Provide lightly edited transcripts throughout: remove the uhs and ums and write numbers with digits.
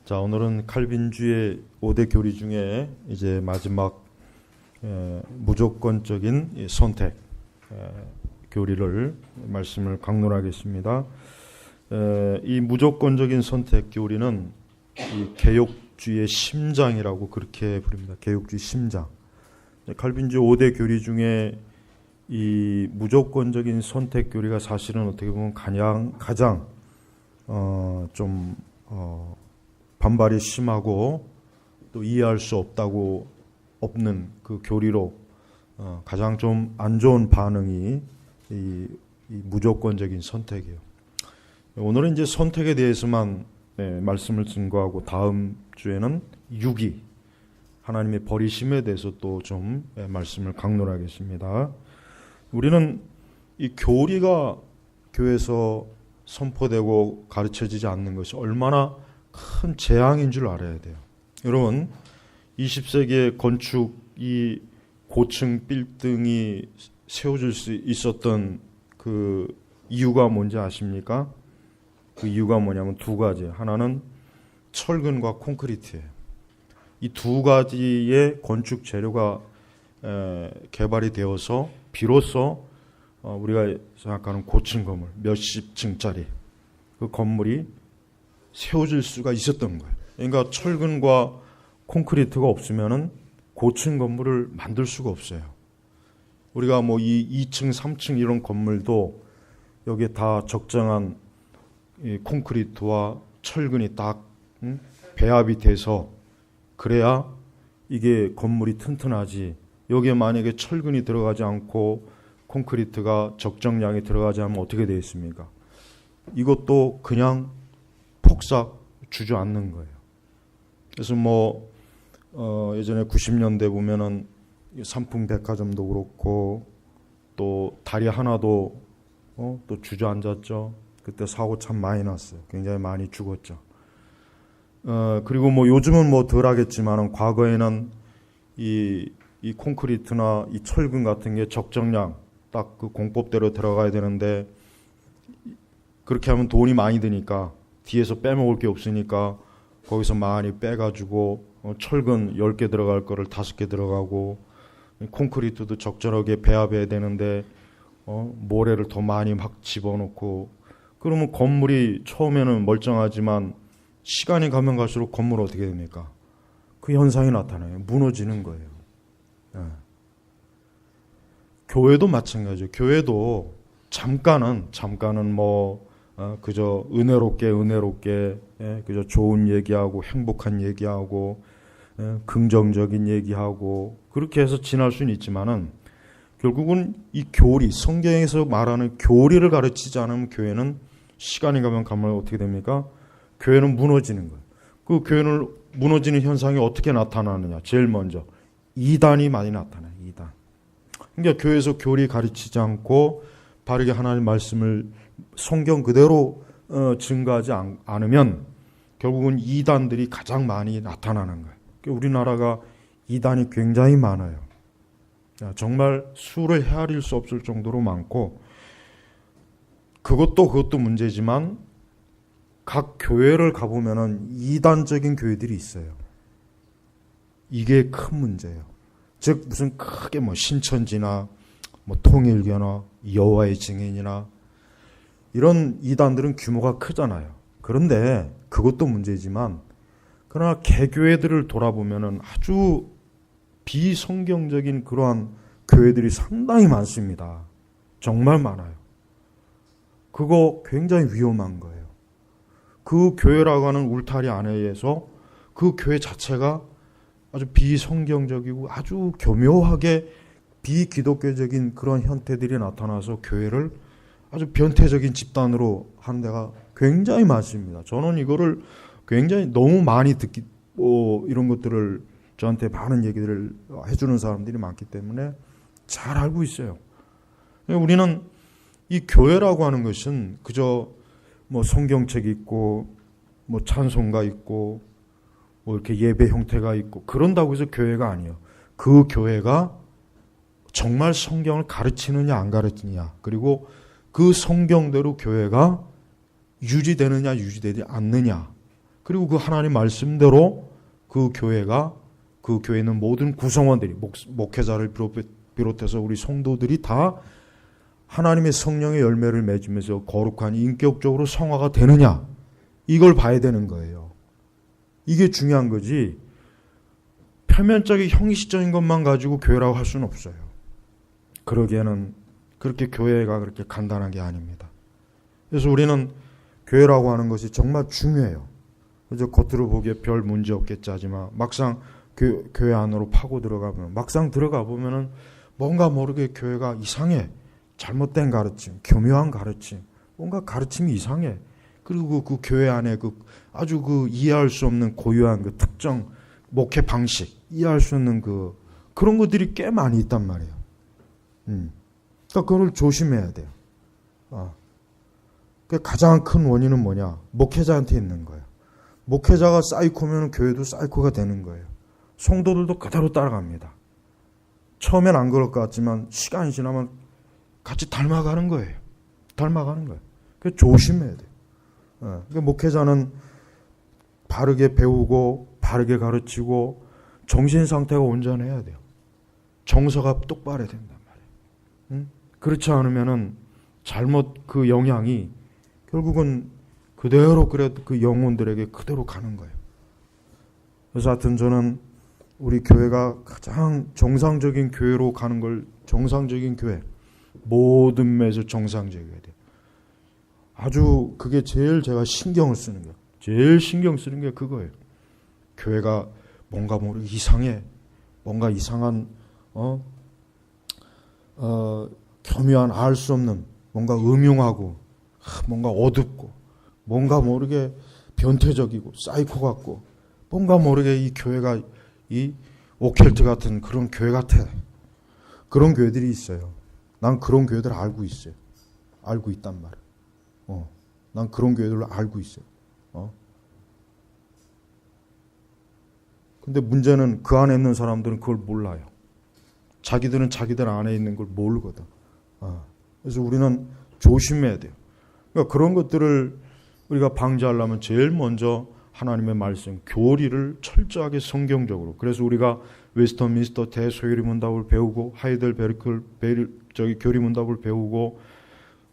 자, 오늘은 칼빈주의 5대 교리 중에 이제 마지막 무조건적인 선택 교리를 말씀을 강론하겠습니다. 이 무조건적인 선택 교리는 이 개혁주의 심장이라고 그렇게 부릅니다. 개혁주의 심장. 칼빈주의 5대 교리 중에 이 무조건적인 선택 교리가 사실은 어떻게 보면 가장 반발이 심하고 또 이해할 수 없는 그 교리로 가장 좀 안 좋은 반응이 이 무조건적인 선택이에요. 오늘은 이제 선택에 대해서만 말씀을 증거하고 다음 주에는 유기, 하나님의 버리심에 대해서 또 좀 말씀을 강론하겠습니다. 우리는 이 교리가 교회에서 선포되고 가르쳐지지 않는 것이 얼마나 큰 재앙인 줄 알아야 돼요. 여러분, 20세기의 건축이 고층 빌딩이 세워질 수 있었던 그 이유가 뭔지 아십니까? 그 이유가 뭐냐면 두 가지. 하나는 철근과 콘크리트예요. 이 두 가지의 건축 재료가 개발이 되어서 비로소 우리가 생각하는 고층 건물, 몇십 층짜리 그 건물이 세워질 수가 있었던 거예요. 그러니까 철근과 콘크리트가 없으면은 고층 건물을 만들 수가 없어요. 우리가 뭐 이 2층, 3층 이런 건물도 여기에 다 적정한 이 콘크리트와 철근이 딱 배합이 돼서 그래야 이게 건물이 튼튼하지. 여기에 만약에 철근이 들어가지 않고 콘크리트가 적정량이 들어가지 않으면 어떻게 되겠습니까? 이것도 그냥 폭삭 주저앉는 거예요. 그래서 예전에 90년대 보면은 삼풍백화점도 그렇고 또 다리 하나도 또 주저앉았죠. 그때 사고 참 많이 났어요. 굉장히 많이 죽었죠. 그리고 요즘은 덜 하겠지만은 과거에는 이 콘크리트나 이 철근 같은 게 적정량 딱 그 공법대로 들어가야 되는데 그렇게 하면 돈이 많이 드니까 뒤에서 빼먹을 게 없으니까 거기서 많이 빼가지고 철근 10개 들어갈 거를 5개 들어가고 콘크리트도 적절하게 배합해야 되는데 모래를 더 많이 막 집어넣고 그러면 건물이 처음에는 멀쩡하지만 시간이 가면 갈수록 건물은 어떻게 됩니까? 그 현상이 나타나요. 무너지는 거예요. 교회도 마찬가지예요. 교회도 잠깐은 그저 은혜롭게 그저 좋은 얘기하고 행복한 얘기하고 긍정적인 얘기하고 그렇게 해서 지날 수는 있지만은 결국은 이 교리, 성경에서 말하는 교리를 가르치지 않으면 교회는 시간이 가면 어떻게 됩니까? 교회는 무너지는 거예요. 그 교회는 무너지는 현상이 어떻게 나타나느냐? 제일 먼저 이단이 많이 나타나요. 이단. 그러니까 교회에서 교리 가르치지 않고 바르게 하나님 말씀을 성경 그대로 증거하지 않으면 결국은 이단들이 가장 많이 나타나는 거예요. 우리나라가 이단이 굉장히 많아요. 정말 수를 헤아릴 수 없을 정도로 많고 그것도 문제지만 각 교회를 가보면은 이단적인 교회들이 있어요. 이게 큰 문제예요. 즉 무슨 크게 신천지나 통일교나 여호와의 증인이나 이런 이단들은 규모가 크잖아요. 그런데 그것도 문제지만 그러나 개교회들을 돌아보면은 아주 비성경적인 그러한 교회들이 상당히 많습니다. 정말 많아요. 그거 굉장히 위험한 거예요. 그 교회라고 하는 울타리 안에서 그 교회 자체가 아주 비성경적이고 아주 교묘하게 비기독교적인 그런 형태들이 나타나서 교회를 아주 변태적인 집단으로 하는 데가 굉장히 많습니다. 저는 이거를 굉장히 너무 많이 이런 것들을 저한테 많은 얘기들을 해주는 사람들이 많기 때문에 잘 알고 있어요. 우리는 이 교회라고 하는 것은 그저 성경책 있고 찬송가 있고 이렇게 예배 형태가 있고 그런다고 해서 교회가 아니에요. 그 교회가 정말 성경을 가르치느냐 안 가르치느냐 그리고 그 성경대로 교회가 유지되느냐 유지되지 않느냐 그리고 그 하나님 말씀대로 그 교회가, 그 교회에 있는 모든 구성원들이, 목회자를 비롯해서 우리 성도들이 다 하나님의 성령의 열매를 맺으면서 거룩한 인격적으로 성화가 되느냐, 이걸 봐야 되는 거예요. 이게 중요한 거지, 표면적인 형식적인 것만 가지고 교회라고 할 수는 없어요. 그러기에는 그렇게 교회가 그렇게 간단한 게 아닙니다. 그래서 우리는 교회라고 하는 것이 정말 중요해요. 그저 겉으로 보기에 별 문제 없겠지 하지만 막상 교회 안으로 파고 들어가면, 막상 들어가 보면은 뭔가 모르게 교회가 이상해. 잘못된 가르침, 교묘한 가르침, 뭔가 가르침이 이상해. 그리고 그 교회 안에 아주 이해할 수 없는 고유한 특정 목회 방식, 이해할 수 없는 그런 것들이 꽤 많이 있단 말이에요. 그러니까 그걸 조심해야 돼요. 그 가장 큰 원인은 뭐냐? 목회자한테 있는 거예요. 목회자가 사이코면 교회도 사이코가 되는 거예요. 성도들도 그대로 따라갑니다. 처음엔 안 그럴 것 같지만 시간이 지나면 같이 닮아가는 거예요. 닮아가는 거예요. 그래서 조심해야 돼요. 그러니까 목회자는 바르게 배우고 바르게 가르치고 정신 상태가 온전해야 돼요. 정서가 똑바르야 된단 말이에요. 그렇지 않으면은 잘못 그 영향이 결국은 그대로 그 영혼들에게 그대로 가는 거예요. 그래서 하여튼 저는 우리 교회가 가장 정상적인 교회로 가는 걸, 정상적인 교회, 모든 면에서 정상적이어야 돼요. 아주 그게 제일 제가 신경을 쓰는 거예요. 제일 신경 쓰는 게 그거예요. 교회가 뭔가 모르게 이상해. 뭔가 이상한 교묘한 알 수 없는 뭔가 음흉하고 뭔가 어둡고 뭔가 모르게 변태적이고 사이코 같고 뭔가 모르게 이 교회가 이 오켈트 같은 그런 교회 같아. 그런 교회들이 있어요. 난 그런 교회들 알고 있어요. 알고 있단 말이에요. 난 그런 교회들을 알고 있어요. 근데 문제는 그 안에 있는 사람들은 그걸 몰라요. 자기들은 자기들 안에 있는 걸 모르거든. 그래서 우리는 조심해야 돼요. 그러니까 그런 것들을 우리가 방지하려면 제일 먼저 하나님의 말씀, 교리를 철저하게 성경적으로. 그래서 우리가 웨스터민스터 대소요리 문답을 배우고 하이델베르크 교리 문답을 배우고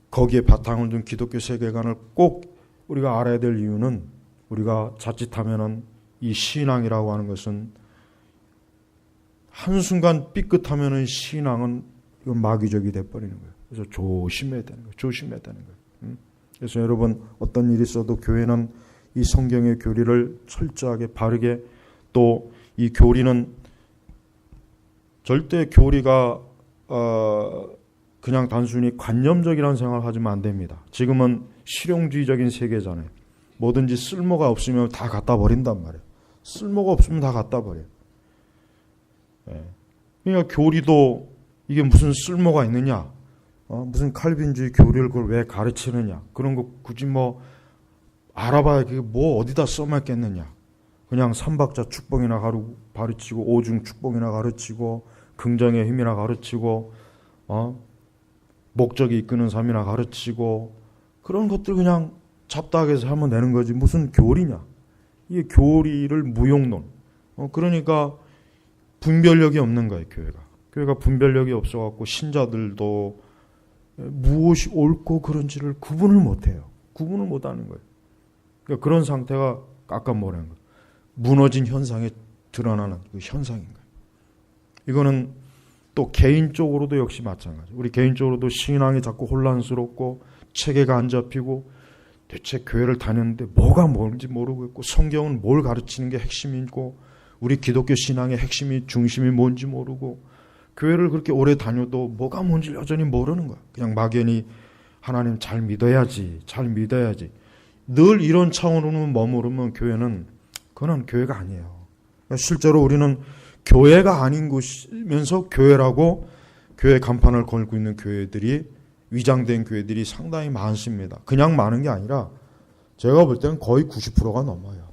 거기에 바탕을 둔 기독교 세계관을 꼭 우리가 알아야 될 이유는, 우리가 자칫하면은 이 신앙이라고 하는 것은 한순간 삐끗하면은 신앙은 이건 마귀적이 돼버리는 거예요. 그래서 조심해야 되는 거예요. 조심해야 되는 거예요. 그래서 여러분, 어떤 일이 있어도 교회는 이 성경의 교리를 철저하게 바르게, 또 이 교리는 절대 교리가 그냥 단순히 관념적이라는 생각을 하시면 안 됩니다. 지금은 실용주의적인 세계잖아요. 뭐든지 쓸모가 없으면 다 갖다 버린단 말이에요. 쓸모가 없으면 다 갖다 버려요. 그러니까 교리도 이게 무슨 쓸모가 있느냐? 무슨 칼빈주의 교리를 그걸 왜 가르치느냐? 그런 거 굳이 알아봐야 그게 어디다 써먹겠느냐? 그냥 삼박자 축복이나 가르치고 오중 축복이나 가르치고 긍정의 힘이나 가르치고 목적이 이끄는 삶이나 가르치고 그런 것들 그냥 잡다하게서 하면 되는 거지 무슨 교리냐? 이게 교리를 무용론. 그러니까 분별력이 없는 거예요, 교회가. 교회가 분별력이 없어갖고 신자들도 무엇이 옳고 그른지를 구분을 못해요. 구분을 못하는 거예요. 그러니까 그런 상태가 아까 뭐라는 거예요. 무너진 현상에 드러나는 그 현상인 거예요. 이거는 또 개인적으로도 역시 마찬가지예요. 우리 개인적으로도 신앙이 자꾸 혼란스럽고 체계가 안 잡히고 대체 교회를 다녔는데 뭐가 뭔지 모르고 있고 성경은 뭘 가르치는 게 핵심이고 우리 기독교 신앙의 핵심이 중심이 뭔지 모르고 교회를 그렇게 오래 다녀도 뭐가 뭔지 여전히 모르는 거야. 그냥 막연히 하나님 잘 믿어야지, 잘 믿어야지. 늘 이런 차원으로만 머무르면 교회는 그건 교회가 아니에요. 실제로 우리는 교회가 아닌 곳이면서 교회라고 교회 간판을 걸고 있는 교회들이, 위장된 교회들이 상당히 많습니다. 그냥 많은 게 아니라 제가 볼 때는 거의 90%가 넘어요.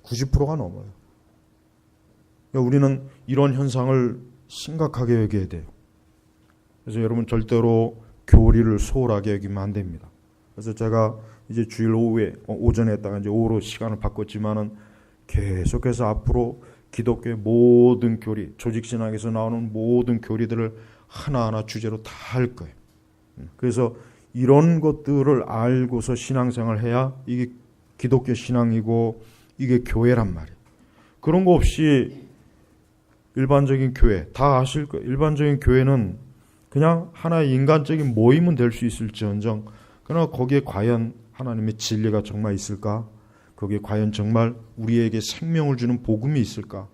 90%가 넘어요. 우리는 이런 현상을 심각하게 여겨야 돼요. 그래서 여러분 절대로 교리를 소홀하게 여기면 안 됩니다. 그래서 제가 이제 주일 오후에 오전에 했다가 이제 오후로 시간을 바꿨지만은 계속해서 앞으로 기독교의 모든 교리, 조직신학에서 나오는 모든 교리들을 하나하나 주제로 다 할 거예요. 그래서 이런 것들을 알고서 신앙생활을 해야 이게 기독교 신앙이고 이게 교회란 말이에요. 그런 거 없이 일반적인 교회 다 아실 거예요. 일반적인 교회는 그냥 하나의 인간적인 모임은 될 수 있을지언정 그러나 거기에 과연 하나님의 진리가 정말 있을까? 거기에 과연 정말 우리에게 생명을 주는 복음이 있을까?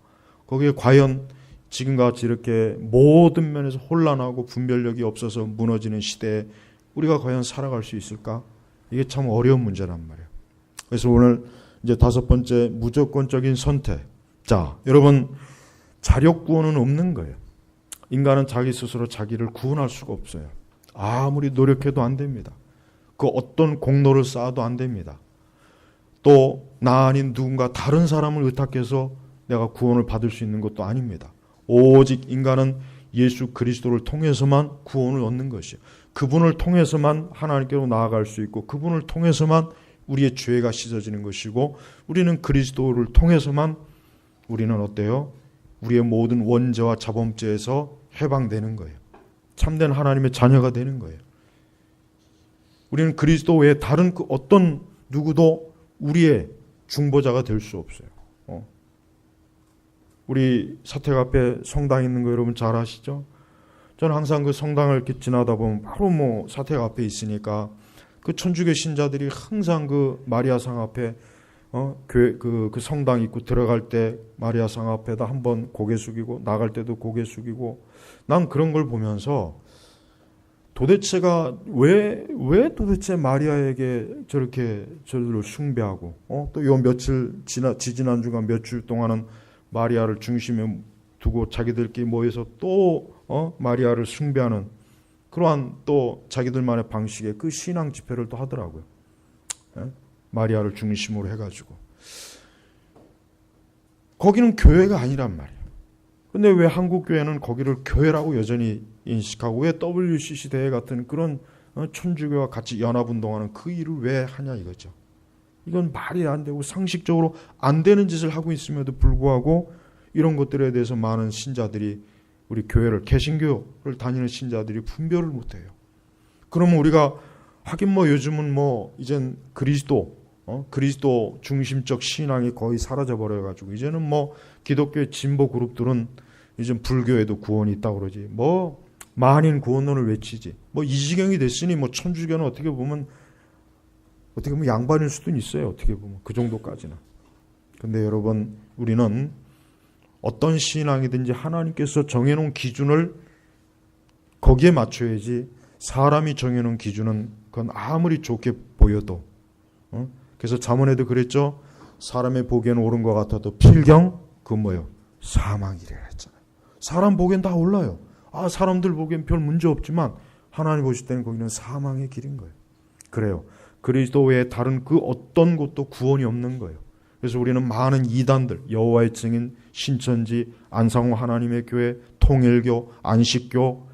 거기에 과연 지금같이 이렇게 모든 면에서 혼란하고 분별력이 없어서 무너지는 시대에 우리가 과연 살아갈 수 있을까? 이게 참 어려운 문제란 말이에요. 그래서 오늘 이제 5번째 무조건적인 선택. 자, 여러분 자력 구원은 없는 거예요. 인간은 자기 스스로 자기를 구원할 수가 없어요. 아무리 노력해도 안 됩니다. 그 어떤 공로를 쌓아도 안 됩니다. 또 나 아닌 누군가 다른 사람을 의탁해서 내가 구원을 받을 수 있는 것도 아닙니다. 오직 인간은 예수 그리스도를 통해서만 구원을 얻는 것이에요. 그분을 통해서만 하나님께로 나아갈 수 있고 그분을 통해서만 우리의 죄가 씻어지는 것이고 우리는 그리스도를 통해서만 우리는 어때요? 우리의 모든 원죄와 자범죄에서 해방되는 거예요. 참된 하나님의 자녀가 되는 거예요. 우리는 그리스도 외에 다른 그 어떤 누구도 우리의 중보자가 될 수 없어요. 우리 사택 앞에 성당 있는 거 여러분 잘 아시죠? 저는 항상 그 성당을 이렇게 지나다 보면 바로 뭐 사택 앞에 있으니까 그 천주교 신자들이 항상 그 마리아상 앞에 교회 그 성당 입구 들어갈 때 마리아상 앞에다 한번 고개 숙이고 나갈 때도 고개 숙이고 난 그런 걸 보면서 도대체가 왜 도대체 마리아에게 저렇게 저들을 숭배하고 또 요 며칠 지난 주간 몇 주 동안은 마리아를 중심에 두고 자기들끼리 모여서 또 마리아를 숭배하는 그러한 또 자기들만의 방식의 그 신앙 집회를 또 하더라고요. 마리아를 중심으로 해가지고 거기는 교회가 아니란 말이에요. 근데 왜 한국 교회는 거기를 교회라고 여전히 인식하고 왜 WCC 대회 같은 그런 천주교와 같이 연합운동하는 그 일을 왜 하냐 이거죠. 이건 말이 안 되고 상식적으로 안 되는 짓을 하고 있음에도 불구하고 이런 것들에 대해서 많은 신자들이 우리 교회를 개신교를 다니는 신자들이 분별을 못해요. 그러면 우리가 하긴 뭐 요즘은 뭐 이젠 그리스도 중심적 신앙이 거의 사라져 버려가지고 이제는 뭐 기독교의 진보 그룹들은 이제 불교에도 구원이 있다고 그러지 뭐 만인 구원론을 외치지 뭐 이 지경이 됐으니 뭐 천주교는 어떻게 보면 양반일 수도 있어요. 어떻게 보면 그 정도까지는. 근데 여러분 우리는 어떤 신앙이든지 하나님께서 정해놓은 기준을 거기에 맞춰야지 사람이 정해놓은 기준은 그건 아무리 좋게 보여도 그래서 잠언에도 그랬죠. 사람의 보기에는 옳은 것 같아도 필경 그건 뭐예요? 사망이래 했잖아요. 사람 보기엔 다 올라요. 사람들 보기엔 별 문제 없지만 하나님 보실 때는 거기는 사망의 길인 거예요. 그래요. 그리스도 외에 다른 그 어떤 곳도 구원이 없는 거예요. 그래서 우리는 많은 이단들, 여호와의 증인, 신천지, 안상호 하나님의 교회, 통일교, 안식교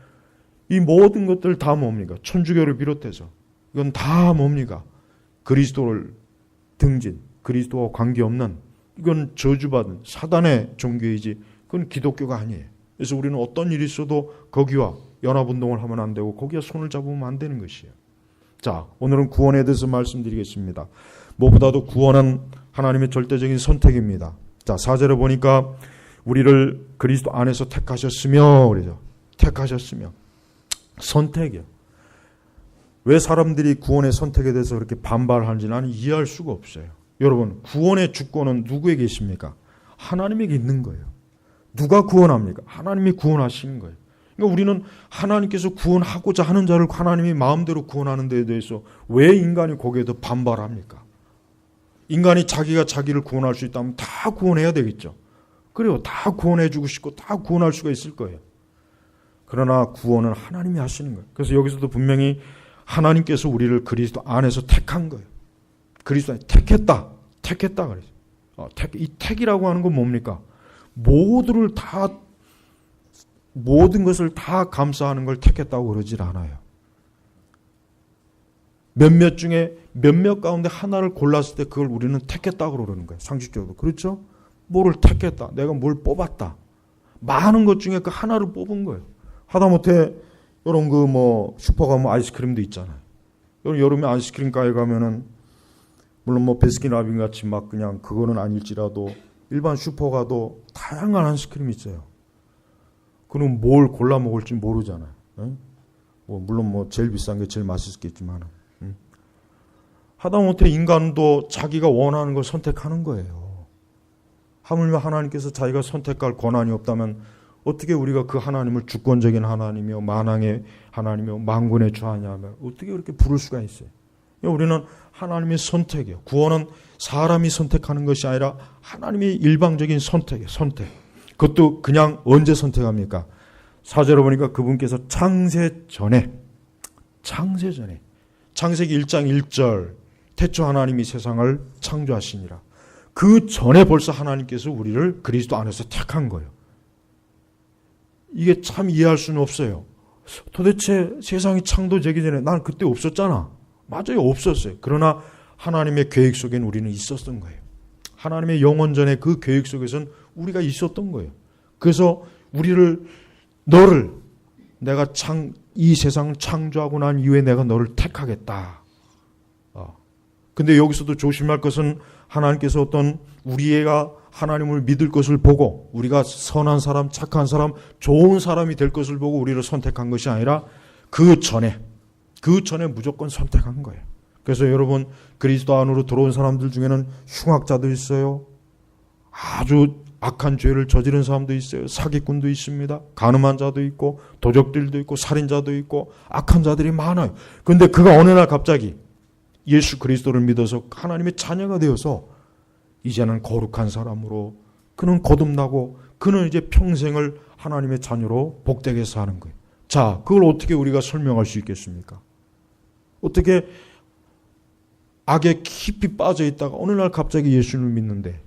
이 모든 것들 다 뭡니까? 천주교를 비롯해서 이건 다 뭡니까? 그리스도를 등진, 그리스도와 관계없는 이건 저주받은 사단의 종교이지 그건 기독교가 아니에요. 그래서 우리는 어떤 일이 있어도 거기와 연합운동을 하면 안 되고 거기에 손을 잡으면 안 되는 것이에요. 자, 오늘은 구원에 대해서 말씀드리겠습니다. 무엇보다도 구원은 하나님의 절대적인 선택입니다. 자, 4절에 보니까 우리를 그리스도 안에서 택하셨으며 그러죠. 택하셨으며 선택이요. 왜 사람들이 구원의 선택에 대해서 그렇게 반발하는지 나는 이해할 수가 없어요. 여러분, 구원의 주권은 누구에게 있습니까? 하나님에게 있는 거예요. 누가 구원합니까? 하나님이 구원하시는 거예요. 그러니까 우리는 하나님께서 구원하고자 하는 자를 하나님이 마음대로 구원하는 데에 대해서 왜 인간이 거기에 더 반발합니까? 인간이 자기가 자기를 구원할 수 있다면 다 구원해야 되겠죠. 그래요. 다 구원해 주고 싶고 다 구원할 수가 있을 거예요. 그러나 구원은 하나님이 하시는 거예요. 그래서 여기서도 분명히 하나님께서 우리를 그리스도 안에서 택한 거예요. 그리스도 안에 택했다 그래요. 이 택이라고 하는 건 뭡니까? 모든 것을 다 감사하는 걸 택했다고 그러질 않아요. 몇몇 중에 몇몇 가운데 하나를 골랐을 때 그걸 우리는 택했다고 그러는 거예요. 상식적으로. 그렇죠? 뭐를 택했다. 내가 뭘 뽑았다. 많은 것 중에 그 하나를 뽑은 거예요. 하다못해 이런 슈퍼 가면 아이스크림도 있잖아요. 여름에 아이스크림 가게 가면은 물론 베스킨라빈 같이 막 그냥 그거는 아닐지라도 일반 슈퍼 가도 다양한 아이스크림이 있어요. 그럼 뭘 골라 먹을지 모르잖아요. 물론 제일 비싼 게 제일 맛있겠지만 하다못해 인간도 자기가 원하는 걸 선택하는 거예요. 하물며 하나님께서 자기가 선택할 권한이 없다면 어떻게 우리가 그 하나님을 주권적인 하나님이요 만왕의 하나님이요 만군의 주 하냐면 어떻게 그렇게 부를 수가 있어요? 우리는 하나님의 선택이에요. 구원은 사람이 선택하는 것이 아니라 하나님의 일방적인 선택이에요. 선택. 그것도 그냥 언제 선택합니까? 4절에 보니까 그분께서 창세 전에 창세기 1장 1절 태초 하나님이 세상을 창조하시니라. 그 전에 벌써 하나님께서 우리를 그리스도 안에서 택한 거예요. 이게 참 이해할 수는 없어요. 도대체 세상이 창조되기 전에 난 그때 없었잖아. 맞아요. 없었어요. 그러나 하나님의 계획 속엔 우리는 있었던 거예요. 하나님의 영원전의 그 계획 속에서는 우리가 있었던 거예요. 그래서 너를 내가 이 세상을 창조하고 난 이후에 내가 너를 택하겠다. 근데 여기서도 조심할 것은 하나님께서 어떤 우리가 하나님을 믿을 것을 보고 우리가 선한 사람, 착한 사람, 좋은 사람이 될 것을 보고 우리를 선택한 것이 아니라 그 전에 무조건 선택한 거예요. 그래서 여러분 그리스도 안으로 들어온 사람들 중에는 흉악자도 있어요. 아주 악한 죄를 저지른 사람도 있어요. 사기꾼도 있습니다. 가늠한 자도 있고 도적들도 있고 살인자도 있고 악한 자들이 많아요. 그런데 그가 어느 날 갑자기 예수 그리스도를 믿어서 하나님의 자녀가 되어서 이제는 거룩한 사람으로 그는 거듭나고 그는 이제 평생을 하나님의 자녀로 복되게 사는 거예요. 자, 그걸 어떻게 우리가 설명할 수 있겠습니까? 어떻게 악에 깊이 빠져 있다가 어느 날 갑자기 예수님을 믿는데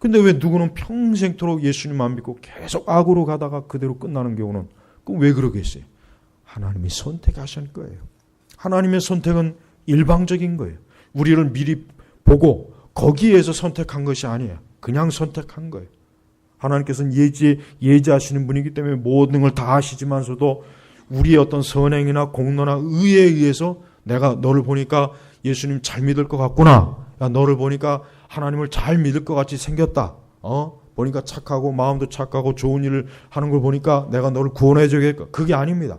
근데 왜 누구는 평생토록 예수님 안 믿고 계속 악으로 가다가 그대로 끝나는 경우는 그럼 왜 그러겠어요? 하나님이 선택하신 거예요. 하나님의 선택은 일방적인 거예요. 우리를 미리 보고 거기에서 선택한 것이 아니에요. 그냥 선택한 거예요. 하나님께서는 예지하시는 분이기 때문에 모든 걸 다 아시지만서도 우리의 어떤 선행이나 공로나 의에 의해서 내가 너를 보니까 예수님 잘 믿을 것 같구나. 야, 너를 보니까 하나님을 잘 믿을 것 같이 생겼다. 보니까 착하고 마음도 착하고 좋은 일을 하는 걸 보니까 내가 너를 구원해 주겠다. 그게 아닙니다.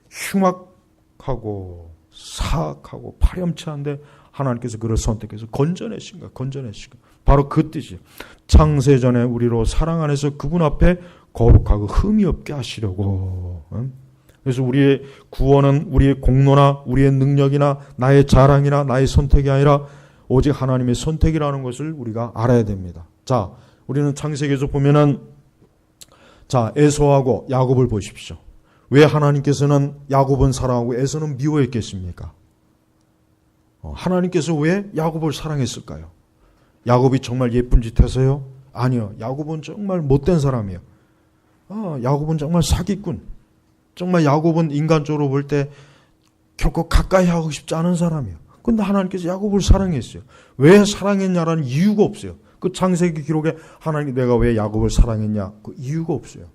흉악하고 사악하고 파렴치한데 하나님께서 그를 선택해서 건져내신 거예요. 바로 그 뜻이에요. 창세전에 우리로 사랑 안에서 그분 앞에 거룩하고 흠이 없게 하시려고. 그래서 우리의 구원은 우리의 공로나 우리의 능력이나 나의 자랑이나 나의 선택이 아니라 오직 하나님의 선택이라는 것을 우리가 알아야 됩니다. 자, 우리는 창세기에서 보면은 에서하고 야곱을 보십시오. 왜 하나님께서는 야곱은 사랑하고 에서는 미워했겠습니까? 하나님께서 왜 야곱을 사랑했을까요? 야곱이 정말 예쁜 짓 해서요? 아니요. 야곱은 정말 못된 사람이에요. 야곱은 정말 사기꾼. 정말 야곱은 인간적으로 볼 때 결코 가까이 하고 싶지 않은 사람이에요. 그런데 하나님께서 야곱을 사랑했어요. 왜 사랑했냐라는 이유가 없어요. 그 창세기 기록에 하나님 내가 왜 야곱을 사랑했냐? 그 이유가 없어요.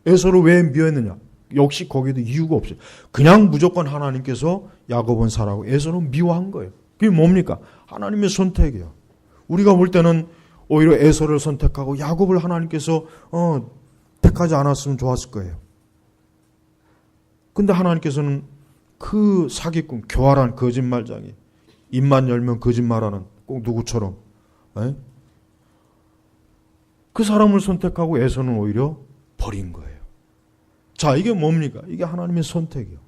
에서를 왜 미워했느냐? 역시 거기도 이유가 없어요. 그냥 무조건 하나님께서 야곱은 사랑하고 에서는 미워한 거예요. 그게 뭡니까? 하나님의 선택이에요. 우리가 볼 때는 오히려 에서를 선택하고 야곱을 하나님께서 택하지 않았으면 좋았을 거예요. 근데 하나님께서는 그 사기꾼, 교활한 거짓말장이 입만 열면 거짓말하는 꼭 누구처럼 그 사람을 선택하고 에서는 오히려 버린 거예요. 자, 이게 뭡니까? 이게 하나님의 선택이에요.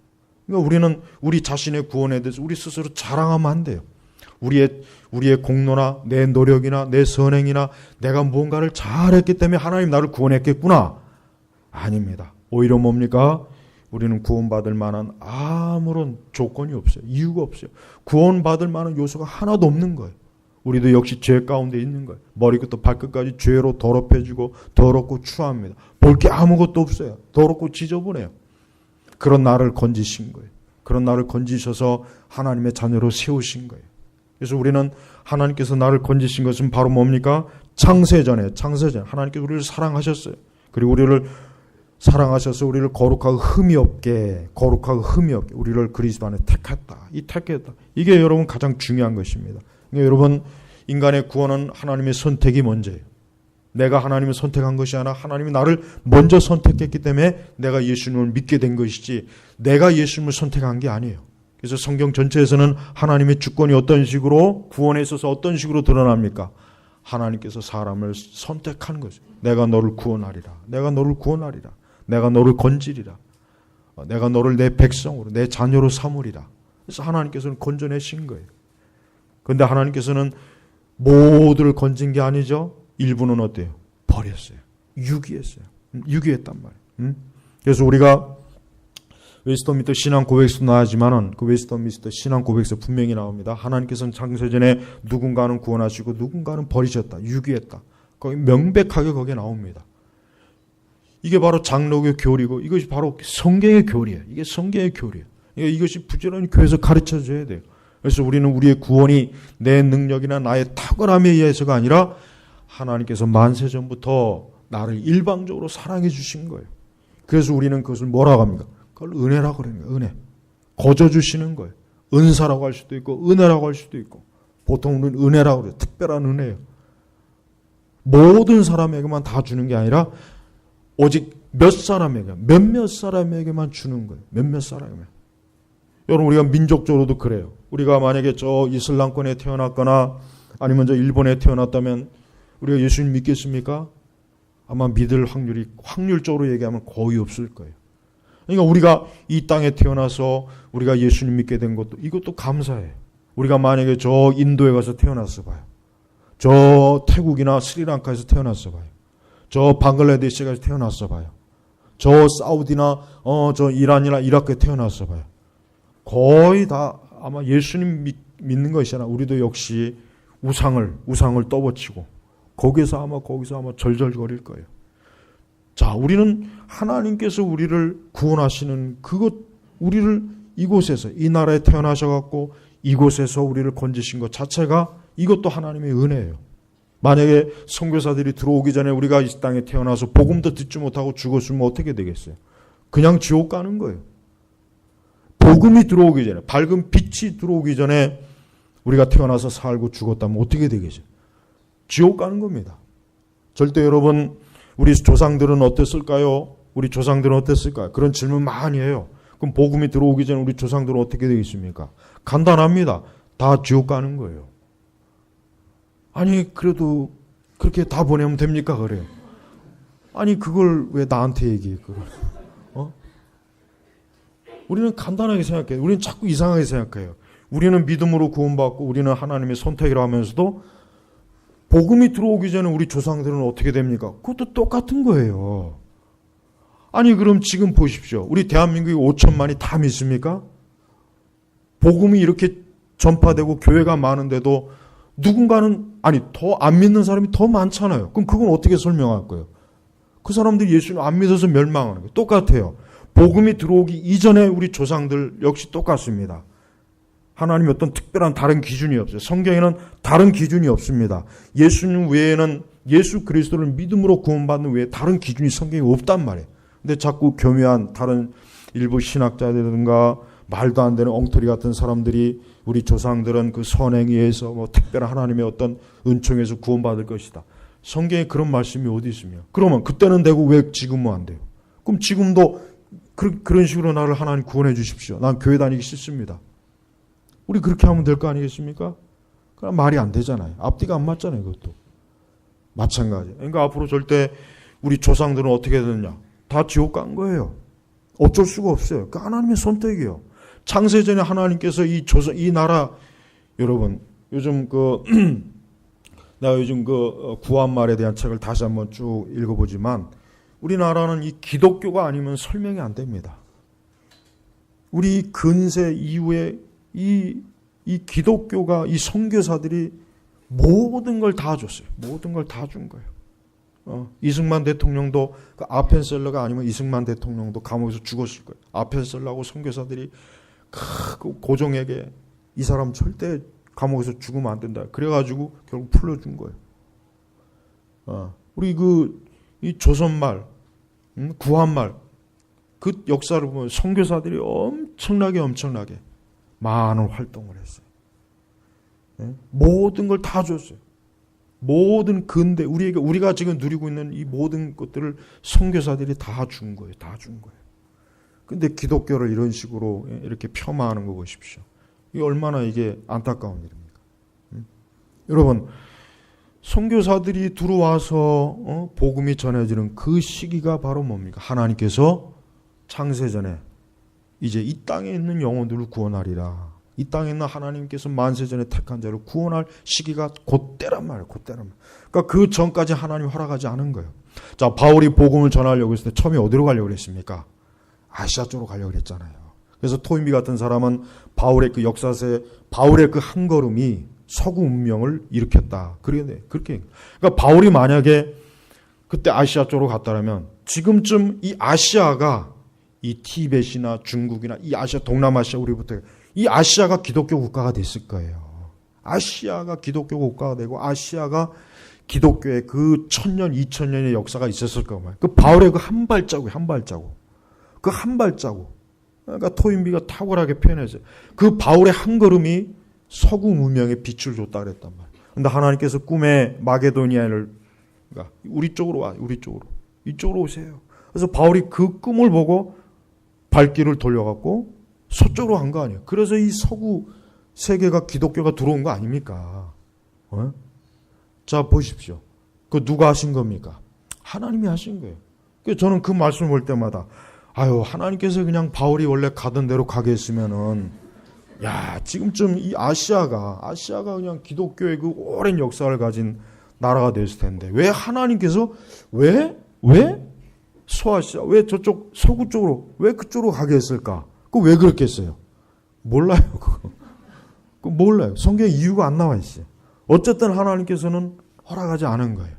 그러니까 우리는 우리 자신의 구원에 대해서 우리 스스로 자랑하면 안 돼요. 우리의 공로나 내 노력이나 내 선행이나 내가 무언가를 잘했기 때문에 하나님 나를 구원했겠구나. 아닙니다. 오히려 뭡니까? 우리는 구원받을 만한 아무런 조건이 없어요. 이유가 없어요. 구원받을 만한 요소가 하나도 없는 거예요. 우리도 역시 죄 가운데 있는 거예요. 머리부터 발끝까지 죄로 더럽혀지고 더럽고 추합니다. 볼 게 아무것도 없어요. 더럽고 지저분해요. 그런 나를 건지신 거예요. 그런 나를 건지셔서 하나님의 자녀로 세우신 거예요. 그래서 우리는 하나님께서 나를 건지신 것은 바로 뭡니까? 창세전에 하나님께서 우리를 사랑하셨어요. 그리고 우리를 사랑하셔서 우리를 거룩하고 흠이 없게 우리를 그리스도 안에 택했다. 이게 여러분 가장 중요한 것입니다. 그러니까 여러분, 인간의 구원은 하나님의 선택이 먼저예요. 내가 하나님을 선택한 것이 아니라 하나님이 나를 먼저 선택했기 때문에 내가 예수님을 믿게 된 것이지 내가 예수님을 선택한 게 아니에요. 그래서 성경 전체에서는 하나님의 주권이 어떤 식으로, 구원에 있어서 어떤 식으로 드러납니까? 하나님께서 사람을 선택하는 거죠. 내가 너를 구원하리라. 내가 너를 건지리라. 내가 너를 내 백성으로, 내 자녀로 삼으리라. 그래서 하나님께서는 건져내신 거예요. 그런데 하나님께서는 모두를 건진 게 아니죠. 일부는 어때요? 버렸어요. 유기했단 말이에요. 그래서 우리가 웨스터민스터 신앙 고백서 나왔지만은 그 웨스터민스터 신앙 고백서 분명히 나옵니다. 하나님께서는 창세전에 누군가는 구원하시고 누군가는 버리셨다. 유기했다. 거기 명백하게 거기에 나옵니다. 이게 바로 장로교 교리고 이것이 바로 성경의 교리예요. 이게 성경의 교리예요. 이것이 부지런히 교회에서 가르쳐 줘야 돼요. 그래서 우리는 우리의 구원이 내 능력이나 나의 탁월함에 의해서가 아니라 하나님께서 만세전부터 나를 일방적으로 사랑해 주신 거예요. 그래서 우리는 그것을 뭐라고 합니까? 그걸 은혜라고 그러는 거예요. 은혜. 거저 주시는 거예요. 은사라고 할 수도 있고 은혜라고 할 수도 있고 보통 우리는 은혜라고 그래요. 특별한 은혜예요. 모든 사람에게만 다 주는 게 아니라 오직 몇몇 사람에게만 주는 거예요. 몇몇 사람에게만. 여러분, 우리가 민족적으로도 그래요. 우리가 만약에 저 이슬람권에 태어났거나 아니면 저 일본에 태어났다면 우리가 예수님 믿겠습니까? 아마 믿을 확률적으로 얘기하면 거의 없을 거예요. 그러니까 우리가 이 땅에 태어나서 우리가 예수님 믿게 된 것도 이것도 감사해요. 우리가 만약에 저 인도에 가서 태어났어 봐요. 저 태국이나 스리랑카에서 태어났어 봐요. 저 방글라데시에 가서 태어났어 봐요. 저 사우디나 저 이란이나 이라크에 태어났어 봐요. 거의 다 아마 예수님 믿는 것이잖아. 우리도 역시 우상을 떠받치고 거기서 아마 절절거릴 거예요. 자, 우리는 하나님께서 우리를 구원하시는 우리를 이곳에서 이 나라에 태어나셔갖고 이곳에서 우리를 건지신 것 자체가 이것도 하나님의 은혜예요. 만약에 선교사들이 들어오기 전에 우리가 이 땅에 태어나서 복음도 듣지 못하고 죽었으면 어떻게 되겠어요? 그냥 지옥 가는 거예요. 복음이 들어오기 전에, 밝은 빛이 들어오기 전에 우리가 태어나서 살고 죽었다면 어떻게 되겠어요? 지옥 가는 겁니다. 절대 여러분, 우리 조상들은 어땠을까요? 그런 질문 많이 해요. 그럼 복음이 들어오기 전에 우리 조상들은 어떻게 되겠습니까? 간단합니다. 다 지옥 가는 거예요. 아니, 그래도 그렇게 다 보내면 됩니까? 그래요. 아니, 그걸 왜 나한테 얘기해? 그걸. 우리는 간단하게 생각해요. 우리는 자꾸 이상하게 생각해요. 우리는 믿음으로 구원받고 우리는 하나님의 선택이라 하면서도 복음이 들어오기 전에 우리 조상들은 어떻게 됩니까? 그것도 똑같은 거예요. 아니, 그럼 지금 보십시오. 우리 대한민국이 5천만이 다 믿습니까? 복음이 이렇게 전파되고 교회가 많은데도 누군가는, 더 안 믿는 사람이 더 많잖아요. 그럼 그건 어떻게 설명할 거예요? 그 사람들이 예수님 안 믿어서 멸망하는 거예요. 똑같아요. 복음이 들어오기 이전에 우리 조상들 역시 똑같습니다. 하나님의 어떤 특별한 다른 기준이 없어요. 성경에는 다른 기준이 없습니다. 예수님 외에는, 예수 그리스도를 믿음으로 구원받는 외에 다른 기준이 성경에 없단 말이에요. 근데 자꾸 교묘한 다른 일부 신학자들이라든가 말도 안 되는 엉터리 같은 사람들이 우리 조상들은 그 선행에 의해서 특별한 하나님의 어떤 은총에서 구원받을 것이다. 성경에 그런 말씀이 어디 있으며? 그러면 그때는 되고 왜 지금은 안 돼요? 그럼 지금도 그런 식으로 나를 하나님 구원해 주십시오. 난 교회 다니기 싫습니다. 우리 그렇게 하면 될 거 아니겠습니까? 그럼 말이 안 되잖아요. 앞뒤가 안 맞잖아요. 그것도. 마찬가지. 그러니까 앞으로 절대 우리 조상들은 어떻게 되느냐? 다 지옥 간 거예요. 어쩔 수가 없어요. 그 하나님의 선택이에요. 창세전에 하나님께서 이 나라, 여러분, 요즘 내가 요즘 구한말에 대한 책을 다시 한번 쭉 읽어보지만, 우리나라는 이 기독교가 아니면 설명이 안 됩니다. 우리 근세 이후에 이 기독교가, 이 선교사들이 모든 걸 다 줬어요. 모든 걸 다 준 거예요. 이승만 대통령도 그 아펜셀러가 아니면 이승만 대통령도 감옥에서 죽었을 거예요. 아펜셀러하고 선교사들이 그 고종에게 이 사람 절대 감옥에서 죽으면 안 된다. 그래가지고 결국 풀려준 거예요. 우리 이 조선말, 구한말, 그 역사를 보면 선교사들이 엄청나게 많은 활동을 했어요. 모든 걸 다 줬어요. 모든 근대, 우리가 지금 누리고 있는 이 모든 것들을 선교사들이 다 준 거예요. 다 준 거예요. 근데 기독교를 이런 식으로 이렇게 폄하하는 거 보십시오. 이게 얼마나 이게 안타까운 일입니까? 여러분, 선교사들이 들어와서 복음이 전해지는 그 시기가 바로 뭡니까? 하나님께서 창세전에 이제 이 땅에 있는 영혼들을 구원하리라. 이 땅에 있는 하나님께서 만세전에 택한 자를 구원할 시기가 그때란 말이에요. 그때란 말이에요. 그러니까 그 전까지 하나님이 허락하지 않은 거예요. 자, 바울이 복음을 전하려고 했을 때 처음에 어디로 가려고 그랬습니까? 아시아 쪽으로 가려고 그랬잖아요. 그래서 토인비 같은 사람은 바울의 그 역사세, 바울의 그 한 걸음이 서구 문명을 일으켰다. 그렇게. 그러니까 바울이 만약에 그때 아시아 쪽으로 갔다면 지금쯤 이 아시아가 이 티벳이나 중국이나 이 아시아, 동남아시아 우리부터 이 아시아가 기독교 국가가 됐을 거예요. 아시아가 기독교 국가가 되고 아시아가 기독교의 그 1000년, 2000년의 역사가 있었을 거예요. 그 바울의 그 한 발자국. 그 한 발자국. 그러니까 토인비가 탁월하게 표현했어요. 그 바울의 한 걸음이 서구 문명에 빛을 줬다 그랬단 말이에요. 근데 하나님께서 꿈에 마게도니아를, 그러니까 우리 쪽으로 와, 이쪽으로 오세요. 그래서 바울이 그 꿈을 보고 발길을 돌려갖고 서쪽으로 간 거 아니에요. 그래서 이 서구 세계가 기독교가 들어온 거 아닙니까? 자, 보십시오. 그 누가 하신 겁니까? 하나님이 하신 거예요. 그래서 저는 그 말씀을 볼 때마다 하나님께서 그냥 바울이 원래 가던 대로 가게 했으면은 지금쯤 이 아시아가 그냥 기독교의 그 오랜 역사를 가진 나라가 됐을 텐데 왜 하나님께서 왜 소아시아, 왜 저쪽 서구 쪽으로, 왜 그쪽으로 가게 했을까? 그거 왜 그렇게 했어요? 몰라요, 그거. 몰라요. 성경에 이유가 안 나와 있어요. 어쨌든 하나님께서는 허락하지 않은 거예요.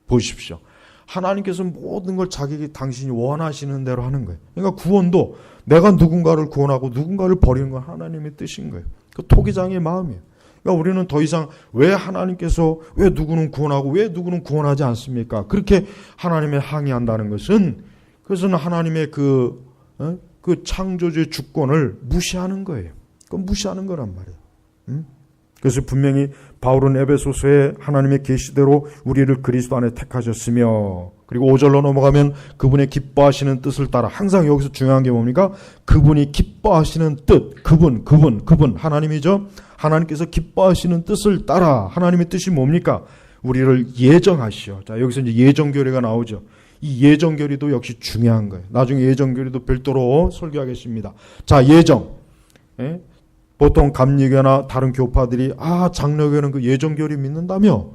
보십시오. 하나님께서 모든 걸 당신이 원하시는 대로 하는 거예요. 그러니까 구원도 내가 누군가를 구원하고 누군가를 버리는 건 하나님의 뜻인 거예요. 그 토기장의 마음이에요. 그러니까 우리는 더 이상 왜 하나님께서 왜 누구는 구원하고 왜 누구는 구원하지 않습니까? 그렇게 하나님의 항의한다는 것은 그것은 하나님의 그 창조주의 주권을 무시하는 거예요. 그건 무시하는 거란 말이에요. 그래서 분명히 바울은 에베소서에 하나님의 계시대로 우리를 그리스도 안에 택하셨으며, 그리고 5절로 넘어가면 그분의 기뻐하시는 뜻을 따라, 항상 여기서 중요한 게 뭡니까? 그분이 기뻐하시는 뜻, 그분 하나님이죠. 하나님께서 기뻐하시는 뜻을 따라, 하나님의 뜻이 뭡니까? 우리를 예정하시오. 자, 여기서 이제 예정교리가 나오죠. 이 예정교리도 역시 중요한 거예요. 나중에 예정교리도 별도로 설교하겠습니다. 자, 예정. 보통 감리교나 다른 교파들이 장로교는 그 예정교리 믿는다며?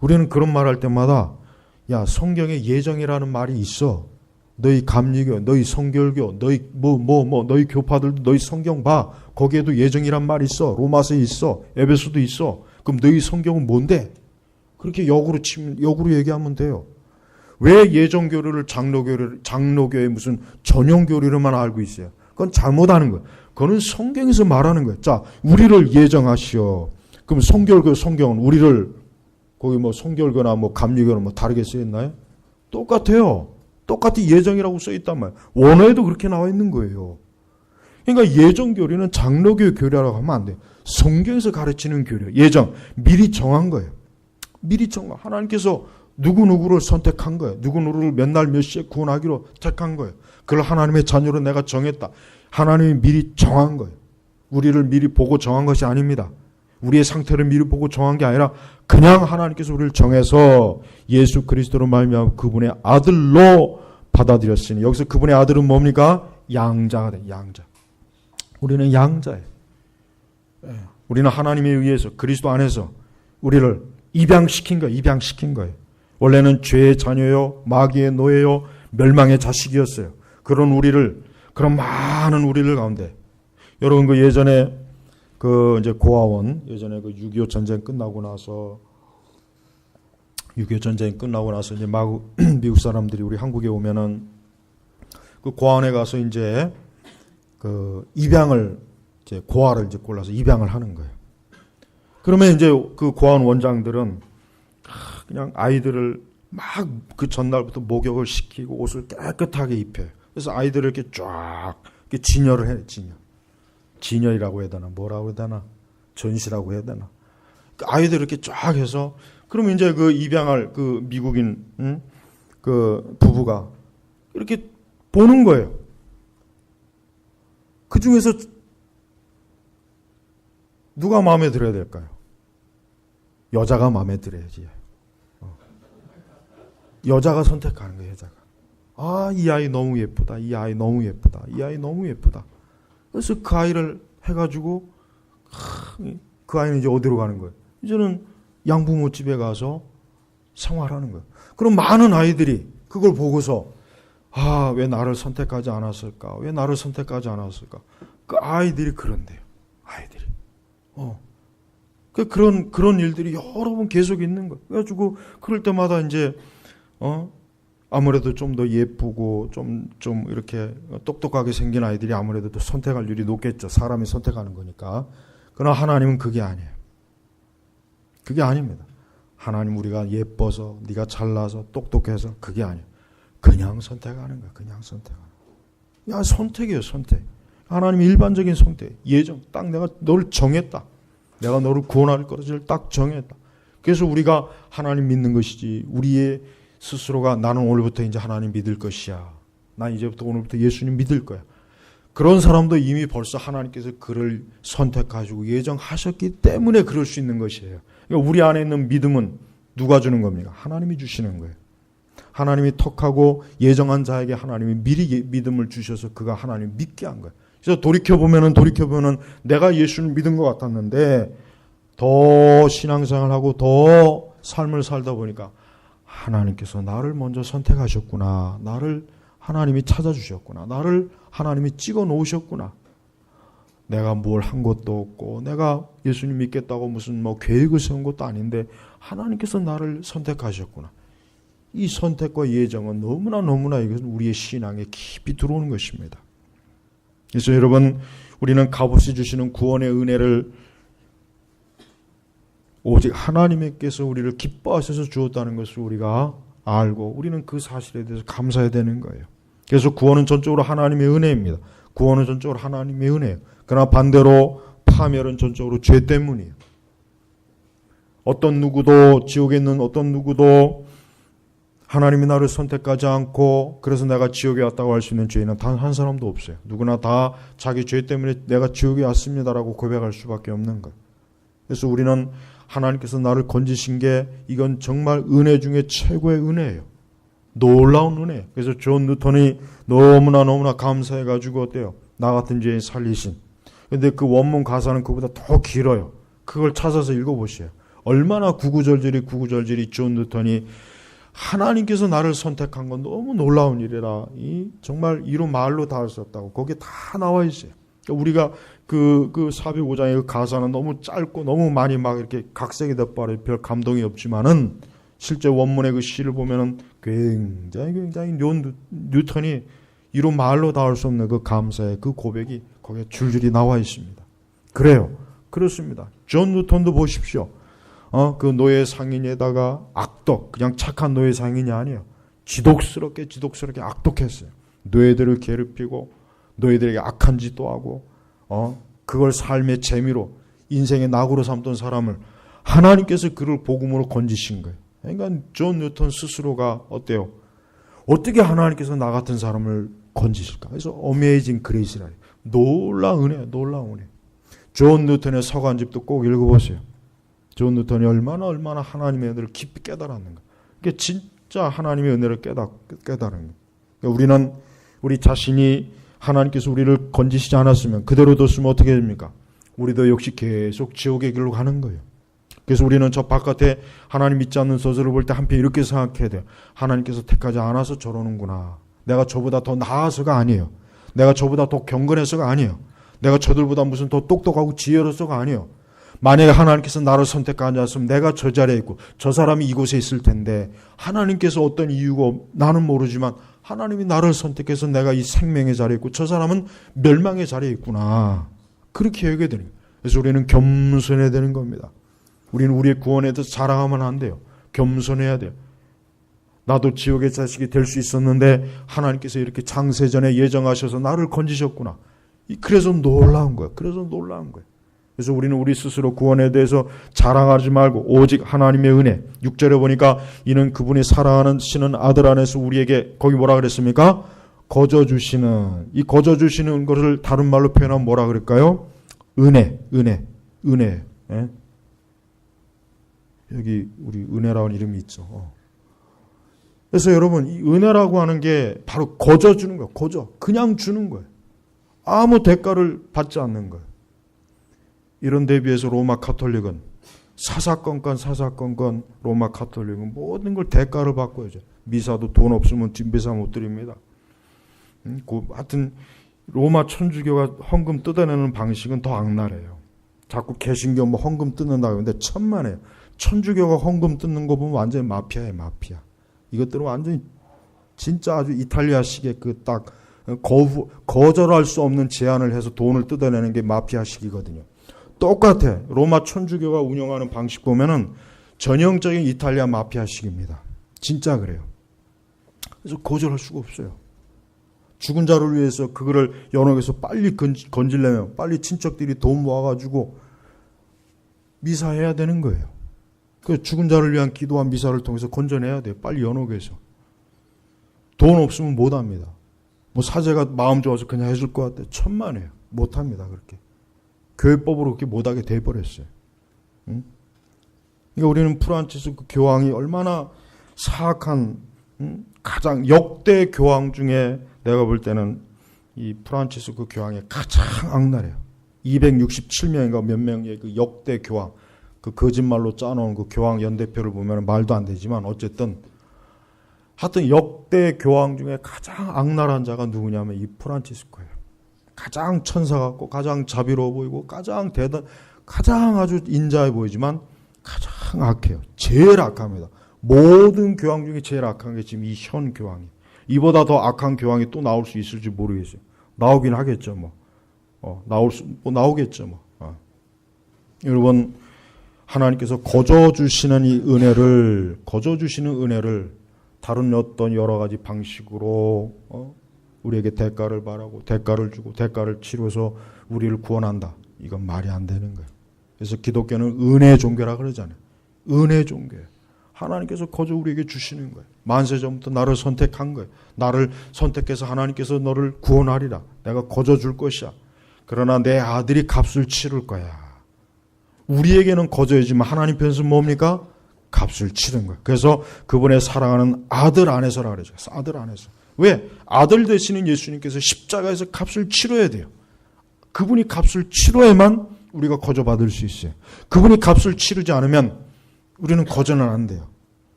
우리는 그런 말 할 때마다 성경에 예정이라는 말이 있어. 너희 감리교, 너희 성결교, 너희 너희 교파들도 너희 성경 봐. 거기에도 예정이란 말이 있어. 로마서에 있어. 에베소도 있어. 그럼 너희 성경은 뭔데? 그렇게 역으로 얘기하면 돼요. 왜 예정교리를 장로교의 무슨 전용교리로만 알고 있어요? 그건 잘못하는 거예요. 그거는 성경에서 말하는 거예요. 자, 우리를 예정하시오. 그럼 성결교 성경은 우리를 거기 성결교나 감리교나 다르게 써 있나요? 똑같아요. 똑같이 예정이라고 써 있단 말이에요. 원어에도 그렇게 나와 있는 거예요. 그러니까 예정교리는 장로교 교리라고 하면 안 돼요. 성경에서 가르치는 교리예요. 예정, 미리 정한 거예요. 미리 정한. 하나님께서 누구누구를 선택한 거예요. 누구누구를 몇 날 몇 시에 구원하기로 택한 거예요. 그걸 하나님의 자녀로 내가 정했다. 하나님이 미리 정한 거예요. 우리를 미리 보고 정한 것이 아닙니다. 우리의 상태를 미리 보고 정한 게 아니라 그냥 하나님께서 우리를 정해서 예수 그리스도로 말미암아 그분의 아들로 받아들였으니, 여기서 그분의 아들은 뭡니까? 양자가 돼. 양자. 우리는 양자예요. 우리는 하나님에 의해서 그리스도 안에서 우리를 입양시킨 거예요. 원래는 죄의 자녀요, 마귀의 노예요, 멸망의 자식이었어요. 그런 많은 우리를 가운데, 여러분 예전에 이제 고아원, 예전에 6.25 전쟁 끝나고 나서 이제 미국 사람들이 우리 한국에 오면은 그 고아원에 가서 이제 그 입양을 이제 고아를 이제 골라서 입양을 하는 거예요. 그러면 이제 그 고아원 원장들은 그냥 아이들을 막 그 전날부터 목욕을 시키고 옷을 깨끗하게 입혀요. 그래서 아이들을 이렇게 쫙 이렇게 진열을 해요. 진열이라고 해야 되나 뭐라고 해야 되나 전시라고 해야 되나. 그 아이들을 이렇게 쫙 해서 그러면 이제 그 입양할 그 미국인 그 부부가 이렇게 보는 거예요. 그 중에서 누가 마음에 들어야 될까요? 여자가 마음에 들어야지. 여자가 선택하는 거예요. 여자가. 아, 이 아이 너무 예쁘다. 이 아이 너무 예쁘다. 이 아이 너무 예쁘다. 그래서 그 아이를 해가지고 그 아이는 이제 어디로 가는 거예요? 이제는 양부모 집에 가서 생활하는 거예요. 그럼 많은 아이들이 그걸 보고서 아, 왜 나를 선택하지 않았을까? 왜 나를 선택하지 않았을까? 그 아이들이 그런데요. 아이들이. 그런 일들이 여러 번 계속 있는 거예요. 그래가지고 그럴 때마다 이제 아무래도 좀 더 예쁘고 좀 이렇게 똑똑하게 생긴 아이들이 아무래도 더 선택할 일이 높겠죠. 사람이 선택하는 거니까. 그러나 하나님은 그게 아니에요. 그게 아닙니다. 하나님 우리가 예뻐서 네가 잘나서 똑똑해서 그게 아니에요. 그냥 선택하는 거야. 그냥 선택하는 거야. 야, 선택이에요. 선택. 하나님의 일반적인 선택. 예정. 딱 내가 너를 정했다. 내가 너를 구원할 것을 딱 정했다. 그래서 우리가 하나님 믿는 것이지 우리의 스스로가 나는 오늘부터 이제 하나님 믿을 것이야. 난 이제부터 오늘부터 예수님 믿을 거야. 그런 사람도 이미 벌써 하나님께서 그를 선택하시고 예정하셨기 때문에 그럴 수 있는 것이에요. 그러니까 우리 안에 있는 믿음은 누가 주는 겁니까? 하나님이 주시는 거예요. 하나님이 턱하고 예정한 자에게 하나님이 미리 믿음을 주셔서 그가 하나님 믿게 한 거예요. 그래서 돌이켜보면 내가 예수를 믿은 것 같았는데 더 신앙생활하고 더 삶을 살다 보니까 하나님께서 나를 먼저 선택하셨구나. 나를 하나님이 찾아주셨구나. 나를 하나님이 찍어 놓으셨구나. 내가 뭘 한 것도 없고 내가 예수님 믿겠다고 무슨 계획을 세운 것도 아닌데 하나님께서 나를 선택하셨구나. 이 선택과 예정은 너무나 이것은 우리의 신앙에 깊이 들어오는 것입니다. 그래서 여러분 우리는 값없이 주시는 구원의 은혜를 오직 하나님께서 우리를 기뻐하셔서 주었다는 것을 우리가 알고 우리는 그 사실에 대해서 감사해야 되는 거예요. 그래서 구원은 전적으로 하나님의 은혜입니다. 구원은 전적으로 하나님의 은혜예요. 그러나 반대로 파멸은 전적으로 죄 때문이에요. 어떤 누구도 지옥에 있는 어떤 누구도 하나님이 나를 선택하지 않고 그래서 내가 지옥에 왔다고 할 수 있는 죄인은 단 한 사람도 없어요. 누구나 다 자기 죄 때문에 내가 지옥에 왔습니다라고 고백할 수밖에 없는 거예요. 그래서 우리는 하나님께서 나를 건지신 게 이건 정말 은혜 중에 최고의 은혜예요. 놀라운 은혜. 그래서 존 뉴턴이 너무나 감사해가지고 어때요? 나 같은 죄인 살리신. 근데 그 원문 가사는 그보다 더 길어요. 그걸 찾아서 읽어보세요. 얼마나 구구절절히 존 뉴턴이 하나님께서 나를 선택한 건 너무 놀라운 일이라 정말 이로 말로 다 할 수 없다고 거기에 다 나와 있어요. 우리가 그 405장의 그 가사는 너무 짧고 너무 많이 막 이렇게 각색이 돼버려 별 감동이 없지만은 실제 원문의 그 시를 보면은 굉장히 뉴턴이 이로 말로 다 할 수 없는 그 감사의 그 고백이 거기에 줄줄이 나와 있습니다. 그래요. 그렇습니다. 존 뉴턴도 보십시오. 그 노예 상인에다가 악독, 그냥 착한 노예 상인이 아니에요. 지독스럽게 악독했어요. 노예들을 괴롭히고 노예들에게 악한 짓도 하고 그걸 삶의 재미로 인생의 낙으로 삼던 사람을 하나님께서 그를 복음으로 건지신 거예요. 그러니까 존 뉴턴 스스로가 어때요? 어떻게 하나님께서 나 같은 사람을 건지실까? 그래서 어메이징 그레이스라 해요. 놀라운 은혜. 존 뉴턴의 서간집도 꼭 읽어보세요. 존 뉴턴이 얼마나 하나님의 은혜를 깊이 깨달았는가. 그게 진짜 하나님의 은혜를 깨달은 거예요. 그러니까 우리 자신이 하나님께서 우리를 건지시지 않았으면 그대로 뒀으면 어떻게 됩니까? 우리도 역시 계속 지옥의 길로 가는 거예요. 그래서 우리는 저 바깥에 하나님 믿지 않는 서술을 볼 때 한편 이렇게 생각해야 돼요. 하나님께서 택하지 않아서 저러는구나. 내가 저보다 더 나아서가 아니에요. 내가 저보다 더 경건해서가 아니에요. 내가 저들보다 무슨 더 똑똑하고 지혜로서가 아니에요. 만약에 하나님께서 나를 선택하지 않았으면 내가 저 자리에 있고 저 사람이 이곳에 있을 텐데 하나님께서 어떤 이유고 나는 모르지만 하나님이 나를 선택해서 내가 이 생명의 자리에 있고 저 사람은 멸망의 자리에 있구나. 그렇게 여겨야 되는 거예요. 그래서 우리는 겸손해야 되는 겁니다. 우리는 우리의 구원에 대해서 자랑하면 안 돼요. 겸손해야 돼요. 나도 지옥의 자식이 될 수 있었는데 하나님께서 이렇게 창세전에 예정하셔서 나를 건지셨구나. 그래서 놀라운 거예요. 그래서 놀라운 거예요. 그래서 우리는 우리 스스로 구원에 대해서 자랑하지 말고 오직 하나님의 은혜. 6절에 보니까 이는 그분이 사랑하시는 아들 안에서 우리에게 거기 뭐라 그랬습니까? 거저 주시는, 이 거저 주시는 것을 다른 말로 표현하면 뭐라 그럴까요? 은혜. 예? 여기 우리 은혜라는 이름이 있죠. 그래서 여러분, 이 은혜라고 하는 게 바로 거저 주는 거예요. 거저. 그냥 주는 거예요. 아무 대가를 받지 않는 거예요. 이런 데 비해서 로마 가톨릭은 사사건건 로마 가톨릭은 모든 걸 대가를 받고 해죠. 미사도 돈 없으면 뒷미사 못 드립니다. 하여튼 로마 천주교가 헌금 뜯어내는 방식은 더 악랄해요. 자꾸 개신교 뭐 헌금 뜯는다고 하는데 천만에요. 천주교가 헌금 뜯는 거 보면 완전히 마피아예요. 마피아. 이것들은 완전히 진짜 아주 이탈리아식의 그 딱 거절할 수 없는 제안을 해서 돈을 뜯어내는 게 마피아식이거든요. 똑같아. 로마 천주교가 운영하는 방식 보면은 전형적인 이탈리아 마피아식입니다. 진짜 그래요. 그래서 거절할 수가 없어요. 죽은 자를 위해서 그거를 연옥에서 빨리 건지려면 빨리 친척들이 돈 모아가지고 미사해야 되는 거예요. 그 죽은 자를 위한 기도와 미사를 통해서 건져내야 돼요. 빨리 연옥에서. 돈 없으면 못합니다. 뭐 사제가 마음 좋아서 그냥 해줄 것 같아요. 천만에요. 못합니다. 그렇게. 교회법으로 그렇게 못하게 돼버렸어요. 응? 그러니까 우리는 프란치스코 교황이 얼마나 사악한 가장 역대 교황 중에 내가 볼 때는 이 프란치스코 교황이 가장 악랄해요. 267명인가 몇 명의 그 역대 교황, 그 거짓말로 짜놓은 그 교황 연대표를 보면 말도 안 되지만 어쨌든 하여튼 역대 교황 중에 가장 악랄한 자가 누구냐면 이 프란치스코예요. 가장 천사 같고 가장 자비로워 보이고 가장 가장 아주 인자해 보이지만 가장 악해요. 제일 악합니다. 모든 교황 중에 제일 악한 게 지금 이 현 교황이에요. 이보다 더 악한 교황이 또 나올 수 있을지 모르겠어요. 나오긴 하겠죠, 뭐. 나오겠죠, 뭐. 여러분, 하나님께서 거저 주시는 이 은혜를, 다른 어떤 여러 가지 방식으로, 우리에게 대가를 바라고, 대가를 주고, 대가를 치러서 우리를 구원한다. 이건 말이 안 되는 거예요. 그래서 기독교는 은혜 종교라 그러잖아요. 은혜 종교예요. 하나님께서 거저 우리에게 주시는 거예요. 만세 전부터 나를 선택한 거예요. 나를 선택해서 하나님께서 너를 구원하리라. 내가 거저 줄 것이야. 그러나 내 아들이 값을 치를 거야. 우리에게는 거저이지만 하나님 편에서는 뭡니까? 값을 치른 거예요. 그래서 그분의 사랑하는 아들 안에서라 그러죠. 아들 안에서. 왜? 아들 되시는 예수님께서 십자가에서 값을 치러야 돼요. 그분이 값을 치러야만 우리가 거저 받을 수 있어요. 그분이 값을 치르지 않으면 우리는 거저는 안 돼요.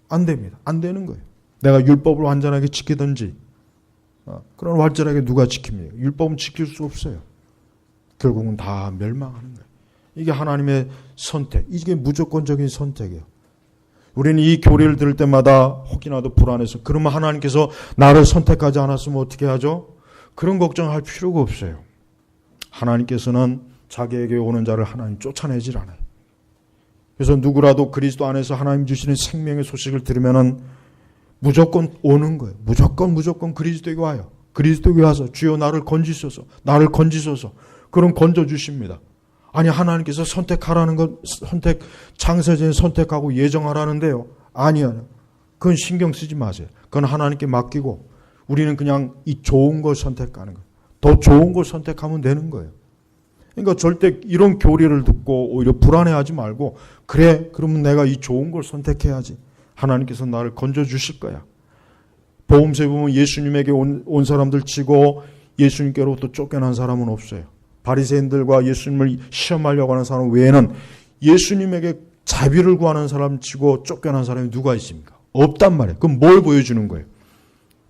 안 됩니다. 안 되는 거예요. 내가 율법을 완전하게 지키든지 그런 완전하게 누가 지킵니까? 율법은 지킬 수 없어요. 결국은 다 멸망하는 거예요. 이게 하나님의 선택. 이게 무조건적인 선택이에요. 우리는 이 교리를 들을 때마다 혹이나도 불안해서 그러면 하나님께서 나를 선택하지 않았으면 어떻게 하죠? 그런 걱정할 필요가 없어요. 하나님께서는 자기에게 오는 자를 하나님 쫓아내질 않아요. 그래서 누구라도 그리스도 안에서 하나님 주시는 생명의 소식을 들으면은 무조건 오는 거예요. 무조건 그리스도에게 와요. 그리스도에게 와서 주여 나를 건지소서. 그럼 건져 주십니다. 아니 하나님께서 선택하라는 건 창세전에 선택하고 예정하라는데요. 아니요. 그건 신경 쓰지 마세요. 그건 하나님께 맡기고 우리는 그냥 이 좋은 걸 선택하는 거예요. 더 좋은 걸 선택하면 되는 거예요. 그러니까 절대 이런 교리를 듣고 오히려 불안해하지 말고 그래 그러면 내가 이 좋은 걸 선택해야지. 하나님께서 나를 건져 주실 거야. 복음서에 보면 예수님에게 온 사람들 치고 예수님께로부터 쫓겨난 사람은 없어요. 바리새인들과 예수님을 시험하려고 하는 사람 외에는 예수님에게 자비를 구하는 사람 치고 쫓겨난 사람이 누가 있습니까? 없단 말이에요. 그럼 뭘 보여주는 거예요?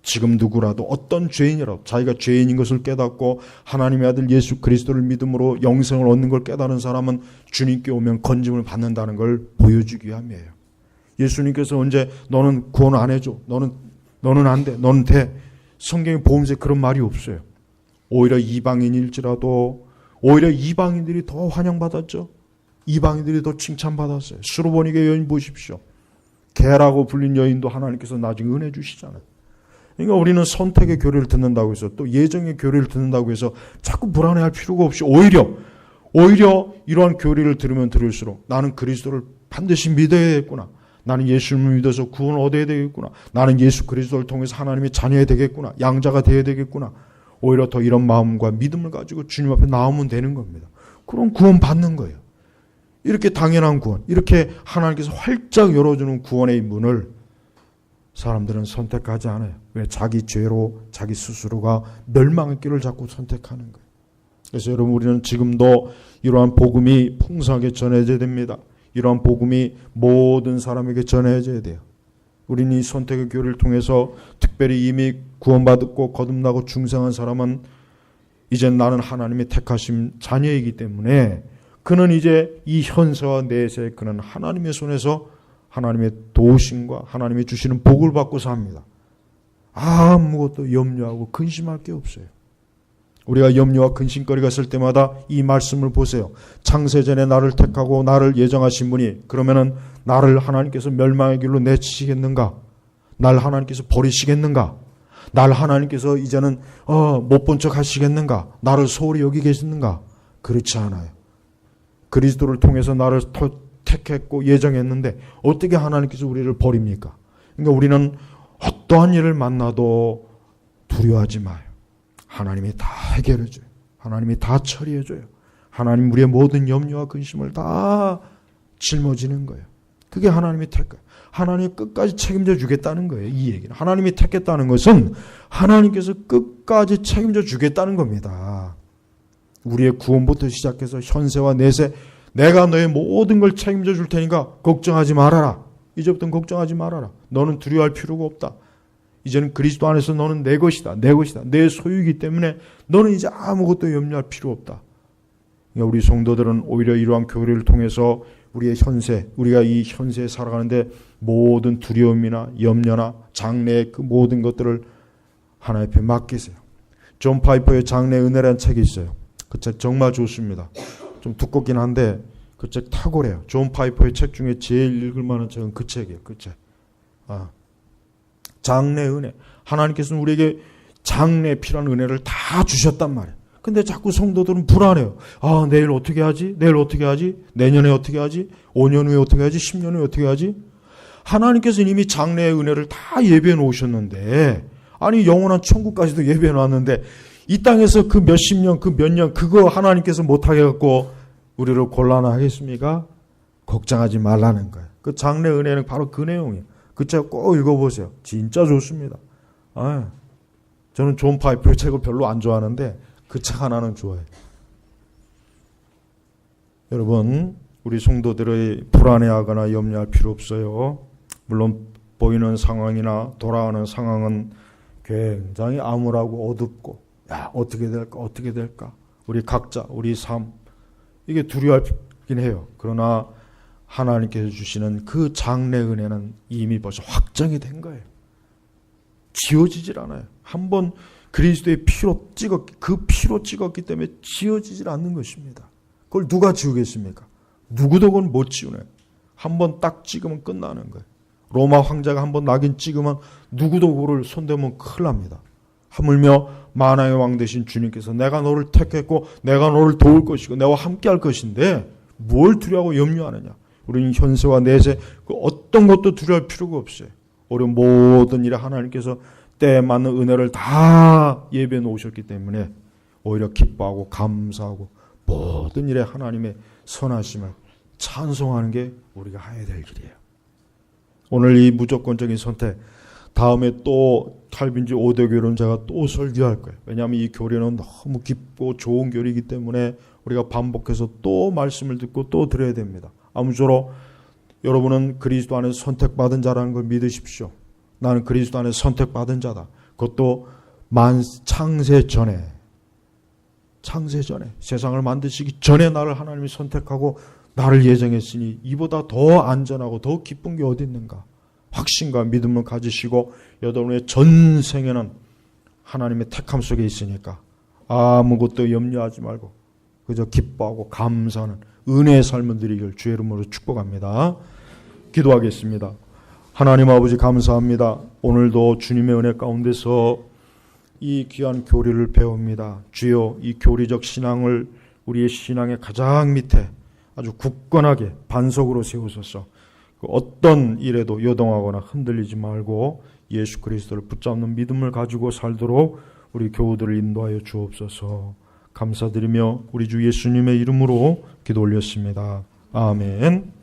지금 누구라도 어떤 죄인이라도 자기가 죄인인 것을 깨닫고 하나님의 아들 예수 그리스도를 믿음으로 영생을 얻는 걸 깨달은 사람은 주님께 오면 건짐을 받는다는 걸 보여주기 위함이에요. 예수님께서 언제 너는 구원 안 해줘. 너는 너는 안 돼. 너는 돼. 성경에 보험에 그런 말이 없어요. 오히려 이방인일지라도 오히려 이방인들이 더 환영받았죠. 이방인들이 더 칭찬받았어요. 수르보니게 여인 보십시오. 개라고 불린 여인도 하나님께서 나중에 은혜 주시잖아요. 그러니까 우리는 선택의 교리를 듣는다고 해서 또 예정의 교리를 듣는다고 해서 자꾸 불안해할 필요가 없이 오히려 이러한 교리를 들으면 들을수록 나는 그리스도를 반드시 믿어야겠구나. 나는 예수님을 믿어서 구원을 얻어야 되겠구나. 나는 예수 그리스도를 통해서 하나님의 자녀가 되겠구나. 양자가 되어야 되겠구나. 오히려 더 이런 마음과 믿음을 가지고 주님 앞에 나오면 되는 겁니다. 그럼 구원 받는 거예요. 이렇게 당연한 구원, 이렇게 하나님께서 활짝 열어주는 구원의 문을 사람들은 선택하지 않아요. 왜? 자기 죄로 자기 스스로가 멸망의 길을 자꾸 선택하는 거예요. 그래서 여러분 우리는 지금도 이러한 복음이 풍성하게 전해져야 됩니다. 이러한 복음이 모든 사람에게 전해져야 돼요. 우리는 이 선택의 교리를 통해서 특별히 이미 구원받고 거듭나고 중생한 사람은 이제 나는 하나님의 택하신 자녀이기 때문에 그는 이제 이 현세와 내세 그는 하나님의 손에서 하나님의 도우심과 하나님이 주시는 복을 받고 삽니다. 아무것도 염려하고 근심할 게 없어요. 우리가 염려와 근심거리가 있을 때마다 이 말씀을 보세요. 창세전에 나를 택하고 나를 예정하신 분이 그러면은 나를 하나님께서 멸망의 길로 내치시겠는가? 날 하나님께서 버리시겠는가? 날 하나님께서 이제는 못 본 척 하시겠는가? 나를 소홀히 여기 계시는가? 그렇지 않아요. 그리스도를 통해서 나를 택했고 예정했는데 어떻게 하나님께서 우리를 버립니까? 그러니까 우리는 어떠한 일을 만나도 두려워하지 마요. 하나님이 다 해결해줘요. 하나님이 다 처리해줘요. 하나님 우리의 모든 염려와 근심을 다 짊어지는 거예요. 그게 하나님이 택해요. 하나님이 끝까지 책임져 주겠다는 거예요. 이 얘기는. 하나님이 택했다는 것은 하나님께서 끝까지 책임져 주겠다는 겁니다. 우리의 구원부터 시작해서 현세와 내세 내가 너의 모든 걸 책임져 줄 테니까 걱정하지 말아라. 이제부터는 걱정하지 말아라. 너는 두려워할 필요가 없다. 이제는 그리스도 안에서 너는 내 것이다. 내 것이다. 내 소유이기 때문에 너는 이제 아무것도 염려할 필요 없다. 그러니까 우리 성도들은 오히려 이러한 교리를 통해서 우리의 현세, 우리가 이 현세에 살아가는데 모든 두려움이나 염려나 장래의 그 모든 것들을 하나님 앞에 맡기세요. 존 파이퍼의 장래의 은혜라는 책이 있어요. 그 책 정말 좋습니다. 좀 두껍긴 한데 그 책 탁월해요. 존 파이퍼의 책 중에 제일 읽을 만한 책은 그 책이에요. 그 책. 장래의 은혜. 하나님께서는 우리에게 장래에 필요한 은혜를 다 주셨단 말이에요. 근데 자꾸 성도들은 불안해요. 내일 어떻게 하지? 내일 어떻게 하지? 내년에 어떻게 하지? 5년 후에 어떻게 하지? 10년 후에 어떻게 하지? 하나님께서는 이미 장래의 은혜를 다 예비해 놓으셨는데 아니 영원한 천국까지도 예비해 놨는데 이 땅에서 그 몇십 년, 그 몇 년 그거 하나님께서 못하게 갖고 우리를 곤란하겠습니까? 걱정하지 말라는 거예요. 그 장래 은혜는 바로 그 내용이에요. 그 책 꼭 읽어보세요. 진짜 좋습니다. 저는 존 파이퍼의 책을 별로 안 좋아하는데 그 책 하나는 좋아해요. 여러분 우리 성도들의 불안해하거나 염려할 필요 없어요. 물론 보이는 상황이나 돌아가는 상황은 굉장히 암울하고 어둡고 어떻게 될까 우리 각자 우리 삶 이게 두려워하긴 해요. 그러나 하나님께서 주시는 그 장래 은혜는 이미 벌써 확정이 된 거예요. 지워지질 않아요. 한번 그리스도의 피로 찍었기 때문에 지워지질 않는 것입니다. 그걸 누가 지우겠습니까? 누구도 그걸 못 지우네. 한번 딱 찍으면 끝나는 거예요. 로마 황제가 한번 낙인 찍으면 누구도 그걸 손대면 큰일 납니다. 하물며 만왕의 왕 되신 주님께서 내가 너를 택했고 내가 너를 도울 것이고 내와 함께 할 것인데 뭘 두려워하고 염려하느냐. 우리는 현세와 내세 그 어떤 것도 두려워할 필요가 없어요. 우리 모든 일에 하나님께서 때에 맞는 은혜를 다 예배해 놓으셨기 때문에 오히려 기뻐하고 감사하고 모든 일에 하나님의 선하심을 찬송하는 게 우리가 해야 될 길이에요. 오늘 이 무조건적인 선택 다음에 또 칼빈주 5대 교리는 제가 또 설교할 거예요. 왜냐하면 이 교리는 너무 깊고 좋은 교리이기 때문에 우리가 반복해서 또 말씀을 듣고 또 들어야 됩니다. 아무쪼록 여러분은 그리스도 안에서 선택받은 자라는 걸 믿으십시오. 나는 그리스도 안에서 선택받은 자다. 그것도 창세 전에 세상을 만드시기 전에 나를 하나님이 선택하고 나를 예정했으니 이보다 더 안전하고 더 기쁜 게 어디 있는가. 확신과 믿음을 가지시고 여러분의 전생에는 하나님의 택함 속에 있으니까 아무것도 염려하지 말고 그저 기뻐하고 감사하는 은혜의 삶을 드리길 주의 이름으로 축복합니다. 기도하겠습니다. 하나님 아버지 감사합니다. 오늘도 주님의 은혜 가운데서 이 귀한 교리를 배웁니다. 주여 이 교리적 신앙을 우리의 신앙의 가장 밑에 아주 굳건하게 반석으로 세우소서. 어떤 일에도 요동하거나 흔들리지 말고 예수 그리스도를 붙잡는 믿음을 가지고 살도록 우리 교우들을 인도하여 주옵소서. 감사드리며 우리 주 예수님의 이름으로 기도 올렸습니다. 아멘.